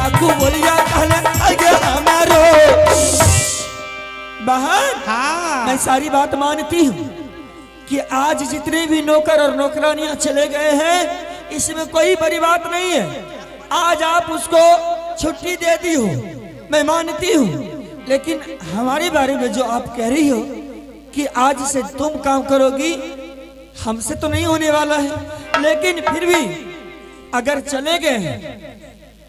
काकू बोलिया कहले आगे हमारो बहन। हाँ मैं सारी बात मानती हूँ कि आज जितने भी नौकर और नौकरानियां चले गए हैं इसमें कोई बड़ी बात नहीं है। आज आप उसको छुट्टी दे दी हो, मैं मानती हूँ, लेकिन हमारे बारे में जो आप कह रही हो कि आज से तुम काम करोगी, हमसे तो नहीं होने वाला है। लेकिन फिर भी अगर चले गए हैं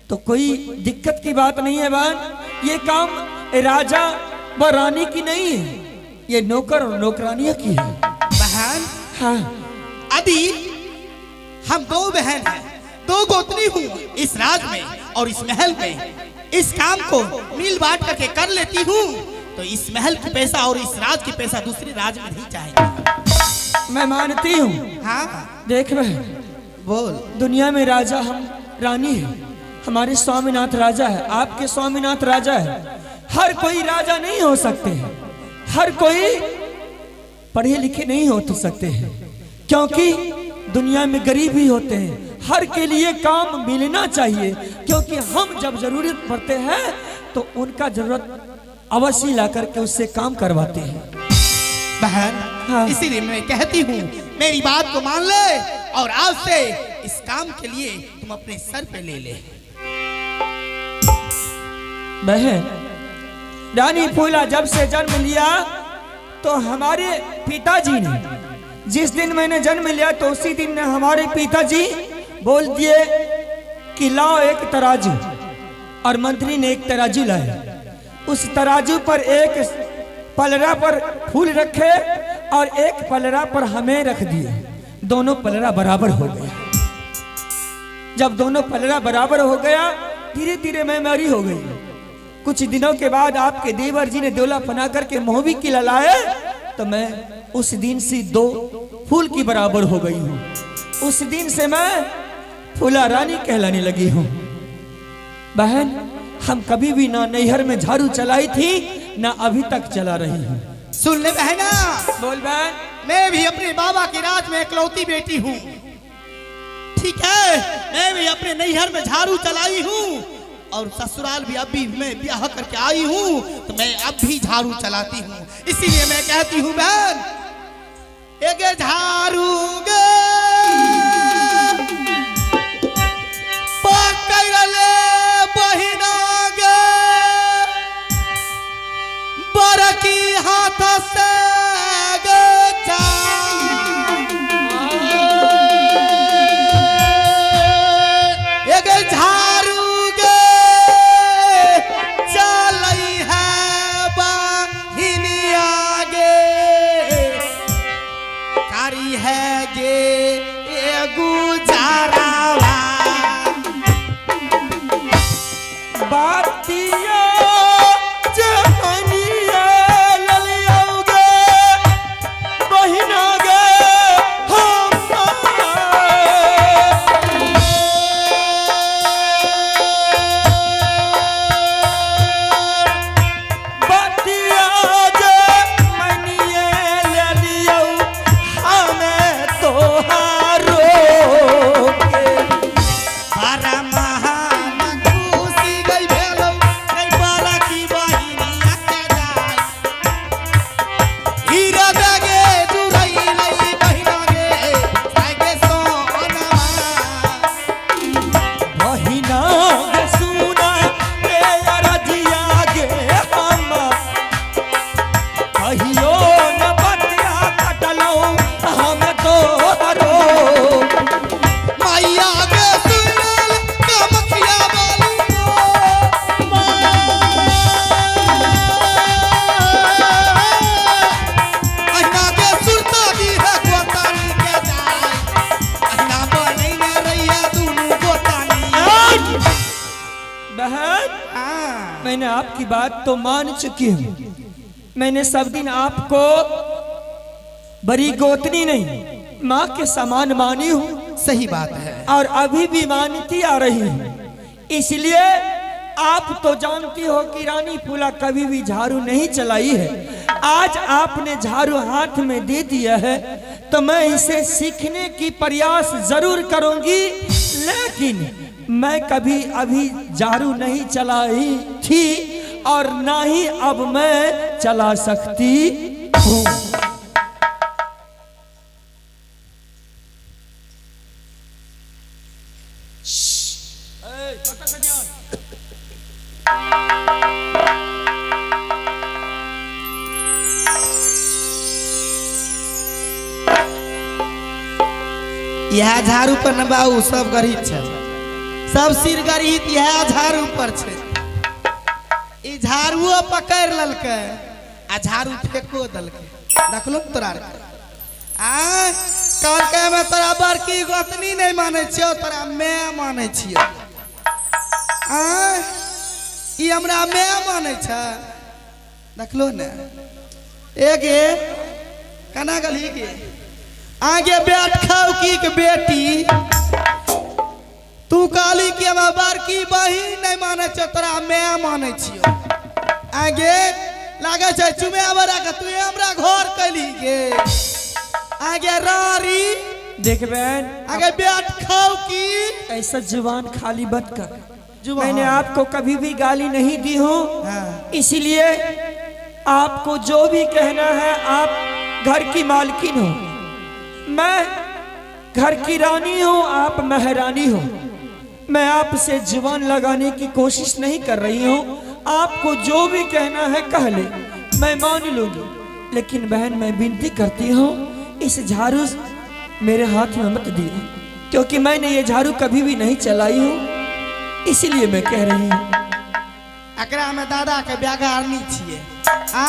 तो कोई दिक्कत की बात नहीं है बहन। ये काम राजा व रानी की नहीं है, ये नौकर और नौकरानियों की है बहन। हाँ अभी हम दो बहन हैं, दो गोतनी हूँ इस राज में और इस महल में। इस काम को मिल बांट करके कर लेती हूँ तो इस महल की पैसा और इस राज की पैसा दूसरे राज में नहीं जाएंगे। मैं मानती हूँ। हाँ देख बहन, बोल। दुनिया में राजा हम रानी है, हमारे स्वामीनाथ राजा है, आपके स्वामीनाथ राजा है। हर कोई राजा नहीं हो सकते हैं, हर कोई पढ़े लिखे नहीं हो तो सकते हैं, क्योंकि दुनिया में गरीब ही होते हैं। हर के लिए काम मिलना चाहिए, क्योंकि हम जब जरूरत पड़ते हैं तो उनका जरूरत अवश्य ला करके उससे काम करवाते हैं बहन। हाँ। इसीलिए मैं कहती हूँ मेरी बात को मान ले और आज से इस काम के लिए तुम अपने सर पे ले ले। बहन, रानी फूला जब से जन्म लिया तो हमारे पिताजी ने, जिस दिन मैंने जन्म लिया तो उसी दिन हमारे पिताजी बोल दिए कि लाओ एक तराजू, और मंत्री ने एक तराजू लाया। उस तराजू पर एक पलड़ा पर फूल रखे और एक पलड़ा पर हमें रख दिए। दोनों पलड़ा बराबर हो गया। जब दोनों पलड़ा बराबर हो गया, धीरे धीरे मैं मरी हो गई। कुछ दिनों के बाद आपके देवर जी ने डोला बना करके मोहबी की ललाए तो मैं उस दिन से दो फूल की बराबर हो गई हूँ। उस दिन से मैं फूला रानी कहलाने लगी हूँ। बहन, हम कभी भी ना नैहर में झाड़ू चलाई थी ना अभी तक चला रही हूँ। सुन ले बहना, बोल बहन। मैं भी अपने बाबा के राज में इकलौती बेटी हूँ, ठीक है। मैं भी अपने नैहर में झाड़ू चलाई हूँ और ससुराल भी अभी मैं ब्याह करके आई हूँ तो मैं अब भी झाड़ू चलाती हूँ। इसीलिए मैं कहती हूँ बहन, एक झाड़ू गे पकड़ले बहिना गे बरकी हाथ से गे एक झाड़ू गे चलई है बहिनिया गे कारी है गे गुजारावा बातिया जहनिया ललियाओगे बहिना गे बातिया जहनिया ललियाओ हमें तोहारो मैंने आपकी बात तो मान चुकी हूँ। मैंने सब दिन आपको बड़ी गोतनी नहीं माँ के समान मानी हूँ। सही बात है। और अभी भी मानती आ रही हूँ। इसलिए आप तो जानती हो कि रानी फूला कभी भी झाड़ू नहीं चलाई है। आज आपने झाड़ू हाथ में दे दिया है तो मैं इसे सीखने की प्रयास जरूर करूंगी, लेकिन मैं कभी अभी झाड़ू नहीं चलाई थी और ना ही अब मैं चला सकती हूँ। यह झाड़ू पर न बाबू सब गरीब छे, सब सिर गरीब यह झाड़ू पर छे। ई झाड़ुओ पकड़ ललके आ झाड़ू फेंको दलके। देखलो तोरा आ काल के में तोरा बड़की गोतनी नहीं माने छियो, तोरा मैं माने छियो। आ ई हमरा मैं माने छ। देखलो ने एगे कना गली के आगे बैठ खाओ की के बेटी तू काली के हम बड़की बहिन नहीं माने छ, तोरा मैं माने छियो। आगे लागे छ चुमे बरा के तू हमरा घर कली गे। आगे रारी देख बहन, आगे बैठ खाओ की ऐसा जुबान खाली मत कर। जुबान। मैंने आपको कभी भी गाली नहीं दी हूँ। हाँ। इसलिए आपको जो भी कहना है, आप घर की मालकिन हो, मैं घर की रानी हूँ, आप महारानी हो। मैं आपसे जुबान लगाने की कोशिश नहीं कर रही हूँ। आपको जो भी कहना है कह ले, मैं मान लूंगी। लेकिन बहन मैं विनती करती हूँ, इस झाड़ू मेरे हाथ में मत दिए, क्योंकि मैंने ये झाड़ू कभी भी नहीं चलाई हूँ। इसलिए मैं कह रही हूँ। एकरा में दादा के ब्यागारनी छिए। आ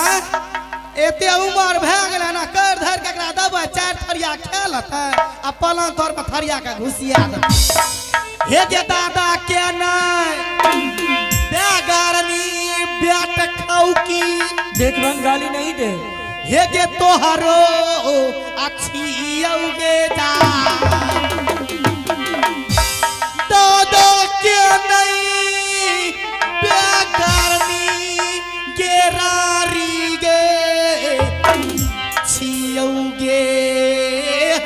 एते उमर भ गेल ना, कर धर के एकरा दबा चार थरिया खेलत आ पलंग तोर पर थरिया के घुसिया दे। हे जे दादा के नहीं ब्यागारनी ब्याट खाऊ की देख बहन गाली नहीं दे। हे जे तोहरो अच्छी औगे जा दादा के नहीं ब्यागारनी गेरारी गे छियौगे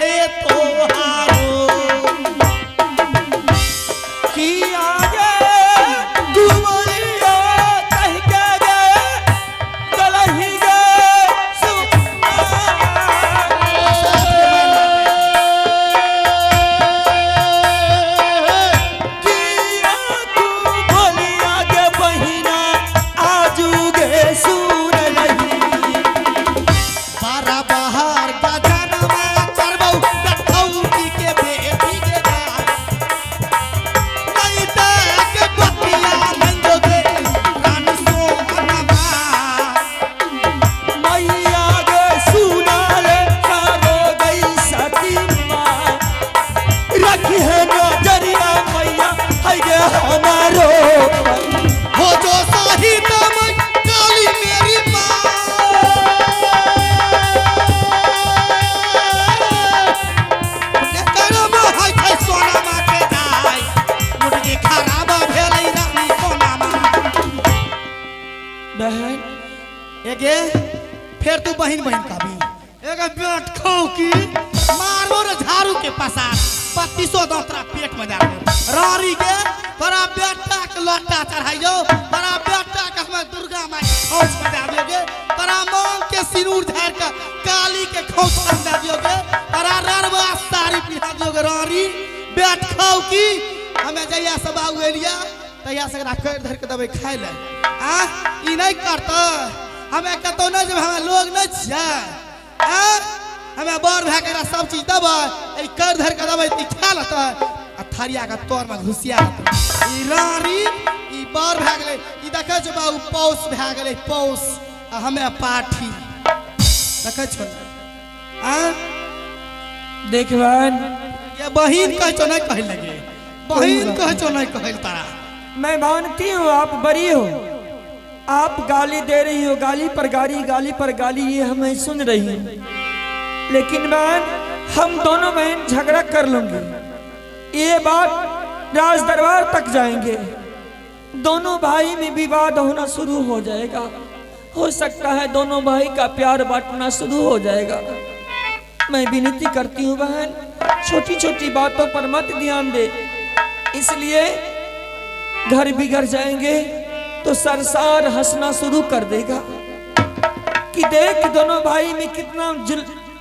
हे तोहारो कि आगे दुमलिया कह के गे गलही गे फिर तू बहन बहन का भी एक बैठ खाओ की मारो रे झाड़ू के पसार 3200 दांतरा पेट में डाल रारी के तोरा बेटा के लोटा चढ़ाइयो, तोरा बेटा के हमें दुर्गा माई खोज बजा दियोगे, तोरा मांग के सिनूर झाड़ के काली के खोज बजा दियोगे, तोरा ररवा साड़ी पिहा दियोगे। रारी बैठ खाओ की हमें जइया सब आउ एलिया तइया से कर धर के दबे खाइ ले। आ ई नहीं करता हमें कतो न जब हमें लोग न छिया हमें बार भे के सब चीज दबा ई कर धर के दबे ती खा लता आ थरिया का तोर में घुसिया ई रारी ई बार भे गेले ई देखे छ बाऊ पौस भे गेले पौस आ हमें पाठी देखे छ आ देखवान ये बहिन कह छ नहीं कह लगे बहिन कह छ नहीं कहल तारा। मैं मानती हूँ आप बड़ी हो, आप गाली दे रही हो, गाली पर गाली ये हमें सुन रही है। लेकिन बहन हम दोनों बहन झगड़ा कर लूंगे, ये बात राज दरबार तक जाएंगे, दोनों भाई में विवाद होना शुरू हो जाएगा। हो सकता है दोनों भाई का प्यार बांटना शुरू हो जाएगा। मैं विनती करती हूँ बहन छोटी छोटी बातों पर मत ध्यान दे। इसलिए घर बिगड़ जाएंगे तो सरसार हंसना शुरू कर देगा कि देख दोनों भाई में कितना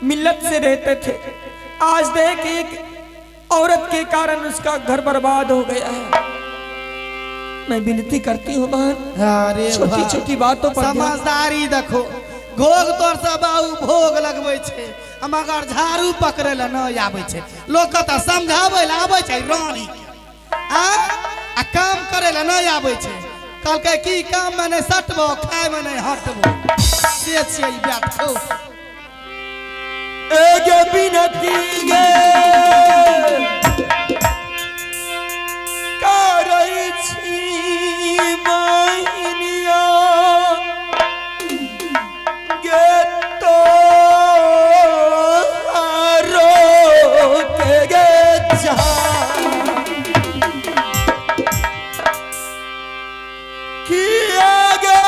मिल्लत से रहते थे, आज देख एक औरत के कारण उसका घर बर्बाद हो गया है। मैं विनती करती हूँ बहन, अरे छोटी छोटी बातों पर समझदारी देखो। घोग तोर से बाऊ भोग लगबै छे, मगर झाड़ू पकड़े ला न आबै छे। लोग त समझाबै ला आबै छे रानी आ काम करे ला न आबै छे। कल के की काम में नहीं सटबो, खाए में नहीं हटबो, से छियै बात खो। एगे बिनती गे करई छी माहिनिया गे तो हारो के गे जा किया गे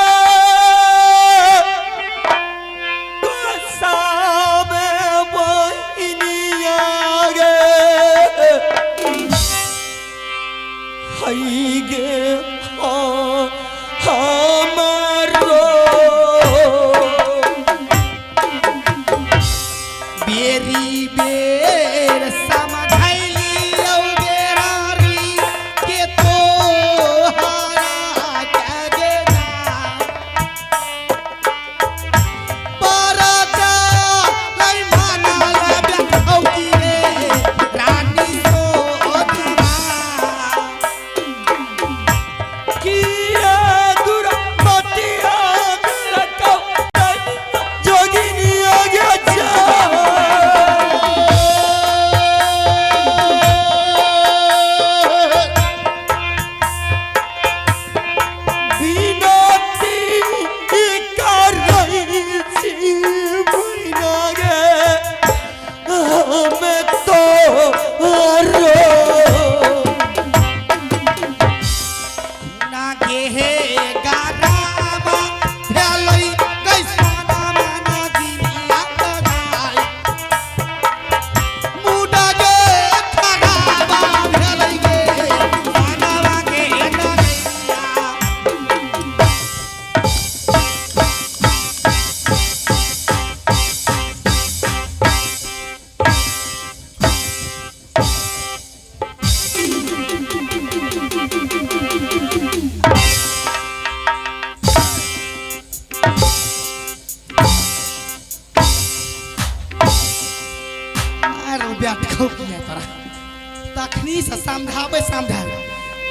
तखनी से समझावे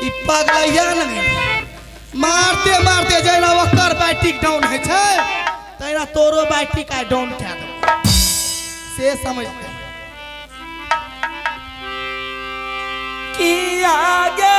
ई पगलैया नहीं। मारते मारते जेना ओकर बैटिक डाउन है छे, तेरा तोरो बैटिक आ डाउन क्या दो से समझते कि आगे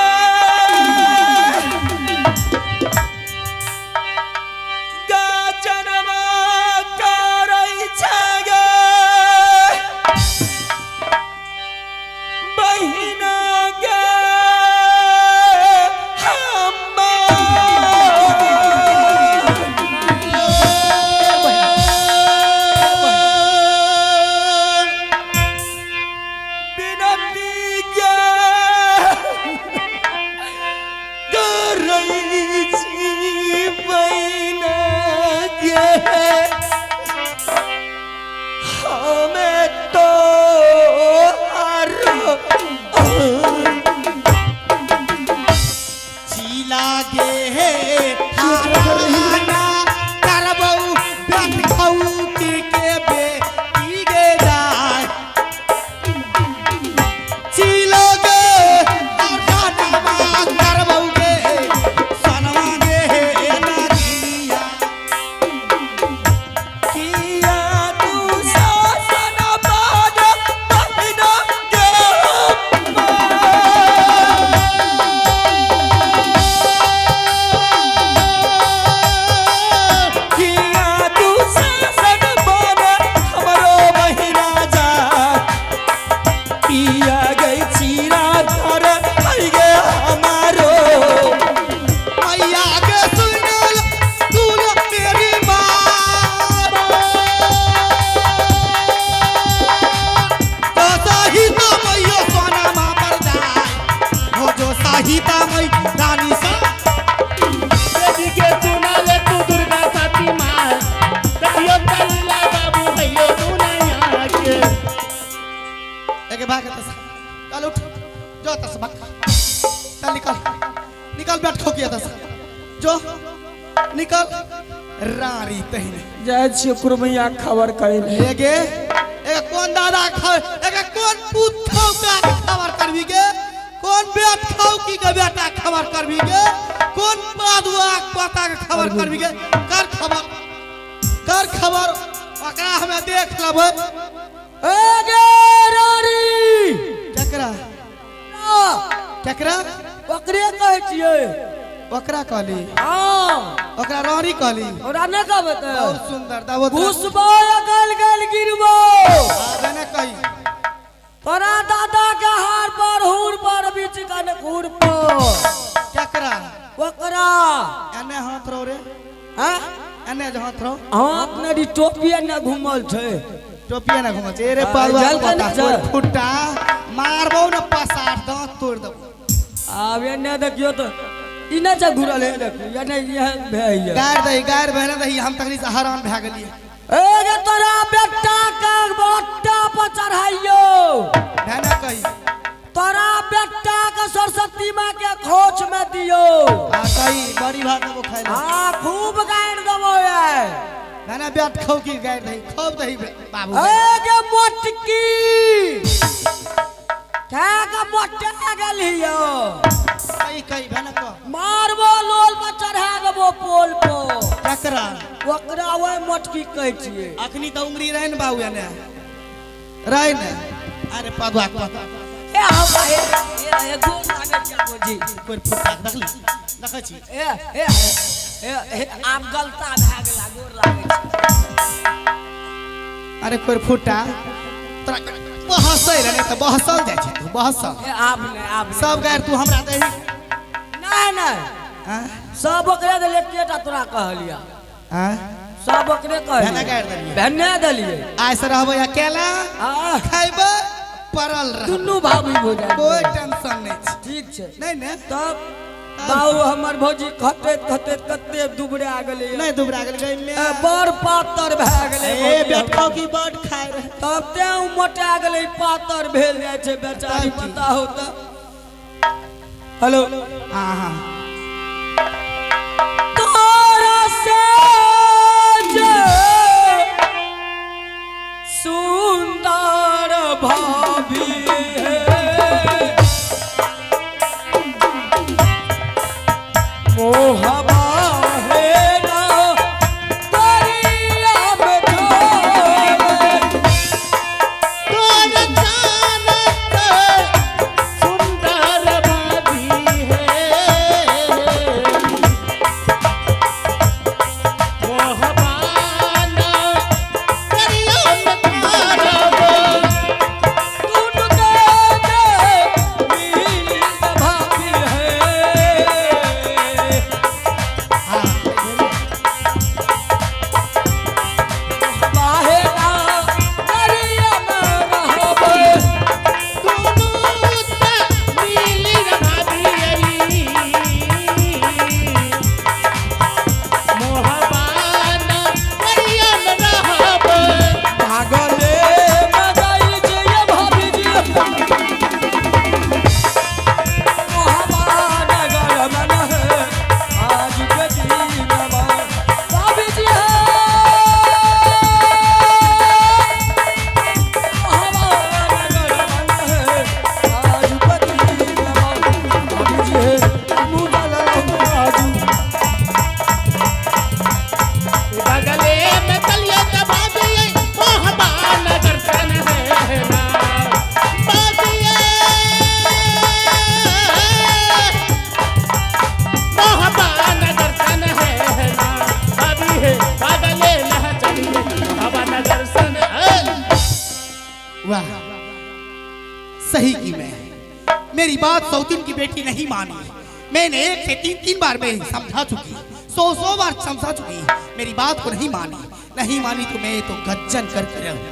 चल उठ जो तस बक चल निकल निकल बैठ खो किया तस जो निकल रारी तहिने जय शुक्र मैया खबर करे एगे एक कौन दादा एक कौन पुथौ का खबर करबी गे कौन बेट खाऊ की के बेटा खबर करबी गे कौन बादुआ पता के खबर करबी गे कर खबर ओकरा हमें देख लेबै एगे रानी केकरा केकरा ओकरे कहै छियै ओकरा कहली हां ओकरा रानी कहली ओरा न कहबै त बहुत सुंदर दावत घुसबो गल गल गिरबो आबे न कही तोरा दादा के हार पर हुर पर बीच कन घूर पर केकरा ओकरा एने हाथ रो रे हां एने जो हाथ रो हाथ ने दी टोपिया न घुमल छै टोपिया ना घुमा छै रे पालवा जल के पता न जा। फुट्टा मारबो न पसार दांत तोड़ देबो आब एने देखियो त ई न जा घुरल है देखियो या न यह भैया गार बहना दही हम तकनी से हैरान भ गेलिए ए गे तोरा बेटा का बट्टा पर चढ़ाइयो बहना कही तोरा बेटा के सरस्वती मां के खोच में दियो आ कही बड़ी भात वो खाए हां खूब गाड़ देबो ये बहना बैठ खाओ की गार दही खूब दही बाबू ए गे मोटकी क्या का मोटा गेलियो कही बहना को मारबो लोल पर चढ़ा देबो पोल पर केकरा ओकरा ओए मोटकी कहै छियै अखनी त उंगरी रहै न बाबू एने रहै न अरे पादुआ ए हम ए गोल लागे जाबो जी कोई फुटा देखली देखै छी ए आब गलता भए गेला गोर लागे छै अरे कोई फुटा तोरा बहसै रे त बहसल जाइ छै तू बहसल ए आब सब गार तू हमरा दही नहीं हां सब ओकरे दे लेकेटा तोरा कहलिया हां सब ओकरे कहलिया भेना गार देलिए भेने देलिए आइ से रहबै अकेला हां खाइबै परल रह दुनू भाभी हो जाए कोई टेंशन नहीं छै ठीक छै नहीं ने तब बाऊ हमर भौजी खटैत कते दुबरा गेलै नहीं दुबरा गेल गई में बड़ पातर भए गेलै ए बेटो की बड खाय रहे तब ते मोटा गेलै पातर भेल जाइ छै बेचारी तब की? पता हो त हेलो हां हां तोरा से जे सुंदर भाभी है मोहबा है ना दरिया में डोले तोर जानत सुंदर बाबी है मोहबाना करियो मकारब तून दे मिली भाभी है हां बाहे ना दरिया में रहबे नीली बाबी मोहबाना करियो रहब भागले में जाई जे ये भाभी जी मोहबा नगर मन है आज के दिन भाभी जी है मोहबा नगर मन है आज के दिन भाभी जी है मुगल आजू बगले में कलिया बाबी मोहबाना दर्शन है ना बाबी मोहबाना दर्शन है ना बाबी है बगले में चलिए मोहबाना दर्शन है वाह सही की मैं मेरी बात सौतीन की बेटी नहीं मानी मैंने 1 से 3 बार में समझा चुकी 100 बार समझा चुकी मेरी बात को नहीं मानी तो मैं तो गज्जन करके रहूंगी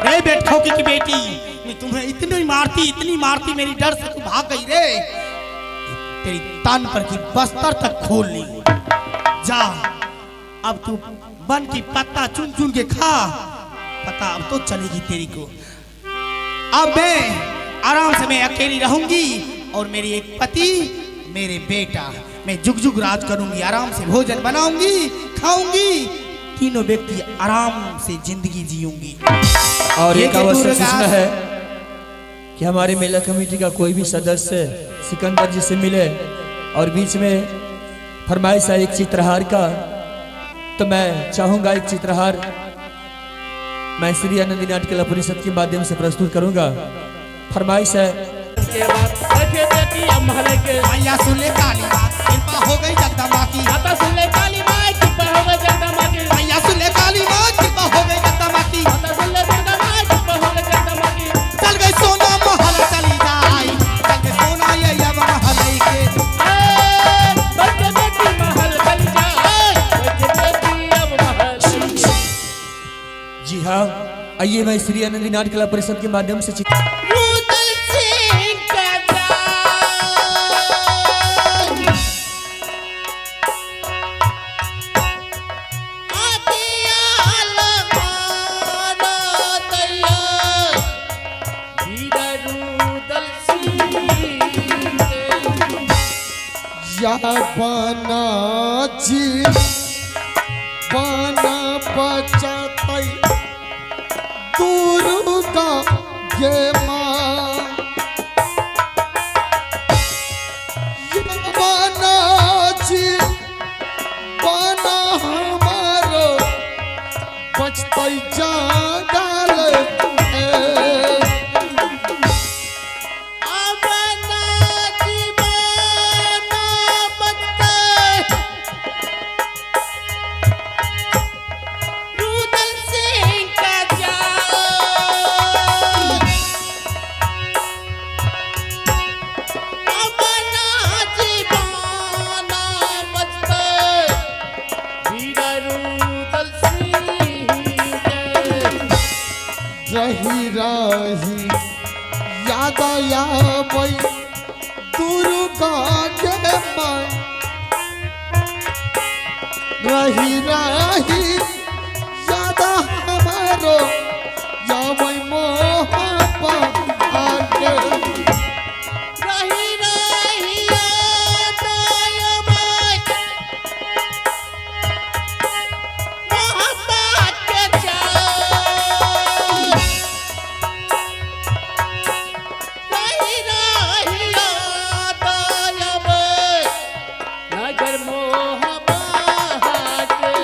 रे बेटखोकी की बेटी मैं तुम्हें इतनी मारती मेरी डर से तू भाग गई रे तेरी तान पर की बस्तर तक खोल ली जा अब तू बन की पत्ता चुन चुन के खा पता अब तो चलेगी तेरी को अब मैं आराम से में अकेली रहूंगी और मेरी एक पति मेरे बेटा, मैं जुग जुग राज करूंगी, आराम से भोजन बनाऊंगी, खाऊंगी, तीनों व्यक्ति आराम से जिंदगी जियूंगी। और ये एक जो आवश्यक दुर्गा- सूचना है कि हमारे मेला कमेटी का कोई भी सदस्य सिकंदर जी से मिले और बीच में फरमाइश है एक चित्रहार का, तो मैं चाहूंगा एक चित्रहार मैं श्री आनंदी नाट्य कला परिषद के माध्यम से प्रस्तुत करूंगा। फरमाइश है मैया सुन ले काली माँ कृपा हो गई जगदम्बा की, माता सुन ले काली माँ कृपा हो गई जगदम्बा की, मैया सुन ले काली माँ कृपा हो गई जगदम्बा की, माता सुन ले दुर्गा माँ कृपा हो गई जगदम्बा की। चल गई सोना महल चली जाई, चल गई सोना ये अब महल के, बच्चे बेटी महल बन जाए, बच्चे बेटी अब महल। जी हाँ, आइए मैं श्री आनंदी नाट्य कला परिषद के माध्यम से रुदल सिंह का जान, आदियाल माना दैया, वीर रुदल सिंह के। या बना जी बना बचतै दुर्गा ये माँ, या बना जी बना हमारो बचतै जंगल अपना जीवन बचाए, रुदल सिंह का जान, अपना जीवन बचाए, वीर रुदल सिंह के। रही रही याद आबै दुर्गा के माँ, रही रही याद हमारो याबै मोहब्बत आके, रही रही याद आबै मोहब्बत के जान, रही रही याद आबै नगर मोहब्बत के।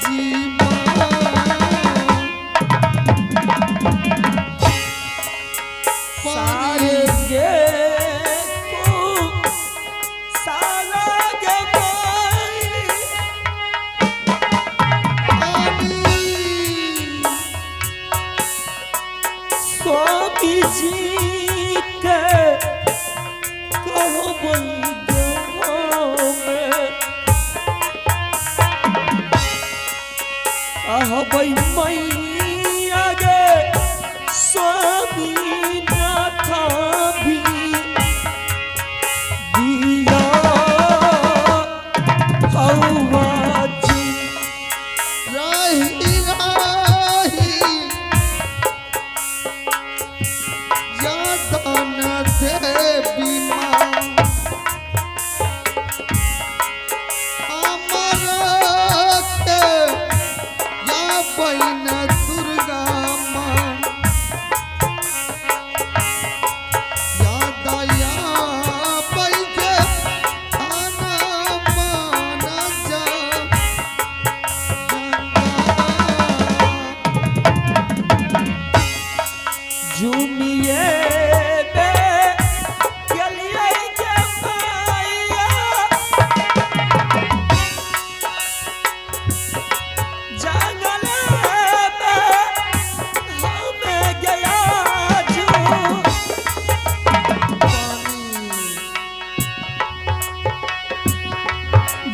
जी माँ सारे गे को साला गे माई स्वामी जी के कहो भाई मैया गे स्वामी नाथा भी दिया हवा जी राही राही यादन देवी माँ अमर के या बहन दुर्गा माँ या दया बैठे खाना मान जा झूमिए बे चलिए के माया जंगल में हमें गया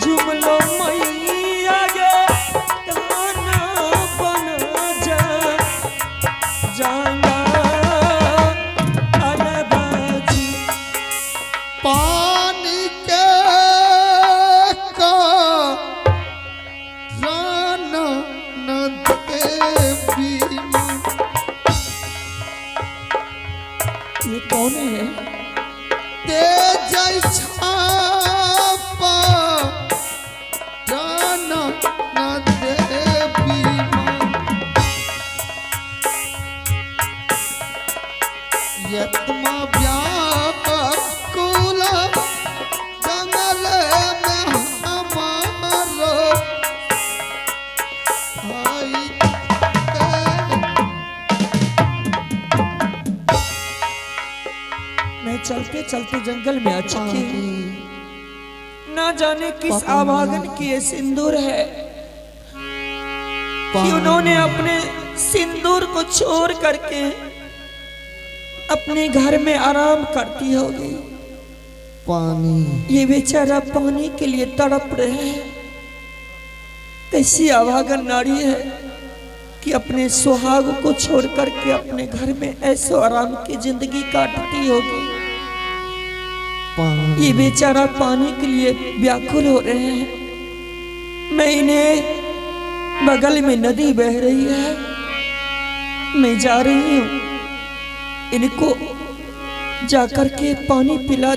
जुमलो मैया गे गाना बन जा जाना अलबाजी पानी के का राना न देवी माँ ये कौन है? तेज छापा राना न देवी माँ यत्मा व्याकुल जंगल में हमारो भाई मैं चलते चलते जंगल में आ चुकी ना जाने किस आवागन की ये सिंदूर है कि उन्होंने अपने सिंदूर को छोड़ करके अपने घर में आराम करती होगी। पानी ये बेचारा पानी के लिए तड़प रहे हैं। कैसी अभागन नारी है कि अपने सुहाग को छोड़ करके अपने घर में ऐसो आराम की जिंदगी काटती होगी। पानी ये बेचारा पानी के लिए व्याकुल हो रहे हैं। मैं इन्हें बगल में नदी बह रही है, मैं जा रही हूँ, इनको जाकर के पानी पिला